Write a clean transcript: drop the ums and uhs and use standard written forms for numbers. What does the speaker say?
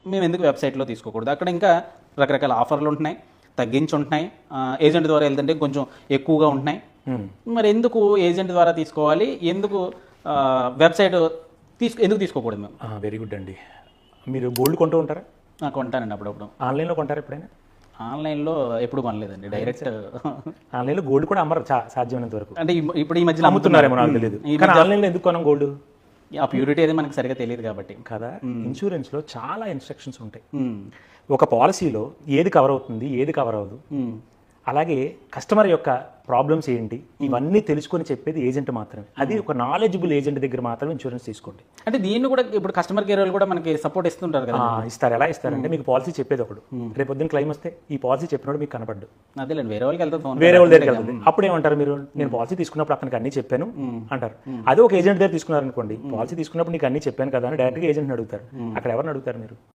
మేము ఎందుకు వెబ్సైట్లో తీసుకోకూడదు? అక్కడ ఇంకా రకరకాల ఆఫర్లు ఉంటున్నాయి, తగ్గించి ఉంటున్నాయి, ఏజెంట్ ద్వారా వెళ్తుంటే కొంచెం ఎక్కువగా ఉంటున్నాయి. మరి ఎందుకు ఏజెంట్ ద్వారా తీసుకోవాలి? ఎందుకు వెబ్సైట్ ఎందుకు తీసుకోకూడదు మేము? వెరీ గుడ్ అండి. మీరు గోల్డ్ కొంటూ ఉంటారా? కొంటానండి అప్పుడప్పుడు. ఆన్లైన్లో కొంటారా ఎప్పుడైనా? ఆన్లైన్లో ఎప్పుడు కొనలేదండి, డైరెక్ట్. ఆన్లైన్లో గోల్డ్ కూడా అమ్మరు సాధ్యమైనంత వరకు. అంటే ఇప్పుడు ఈ మధ్యలో అమ్ముతున్నారేమో నాకు తెలియదు, కానీ ఆన్లైన్లో ఎందుకు కొనం గోల్డ్? ఆ ప్యూరిటీ అది మనకు సరిగా తెలియదు కాబట్టి కదా. ఇన్సూరెన్స్లో చాలా ఇన్స్ట్రక్షన్స్ ఉంటాయి. ఒక పాలసీలో ఏది కవర్ అవుతుంది, ఏది కవర్ అవ్వదు, అలాగే కస్టమర్ యొక్క ప్రాబ్లమ్స్ ఏంటి, ఇవన్నీ తెలుసుకొని చెప్పేది ఏజెంట్ మాత్రమే. అది ఒక నాలెడ్జబుల్ ఏజెంట్ దగ్గర మాత్రమే ఇన్సూరెన్స్ తీసుకోండి. అంటే దీన్ని కూడా ఇప్పుడు కస్టమర్ కేర్ వాళ్ళు కూడా మనకి సపోర్ట్ ఇస్తుంటారు కదా. ఇస్తారు. ఎలా ఇస్తారంటే మీకు పాలసీ చెప్పేది ఒకడు, రేపు పొద్దున్న క్లైమ్ వస్తే ఈ పాలసీ చెప్పినప్పుడు మీకు కనపడ్డు, అదేలేండి వేరే వాళ్ళకి వెళ్తాం, వేరే వాళ్ళ దగ్గరికి వెళ్తుంది. అప్పుడు ఏమంటారు మీరు? నేను పాలసీ తీసుకున్నప్పుడు అతనికి అన్ని చెప్పాను అంటారు. అదే ఒక ఏజెంట్ దగ్గర తీసుకున్నారనుకోండి, పాలసీ తీసుకున్నప్పుడు నీకు అన్ని చెప్పాను కదా అని డైరెక్ట్గా ఏజెంట్ని అడుగుతారు. అక్కడ ఎవరిని అడుగుతారు మీరు?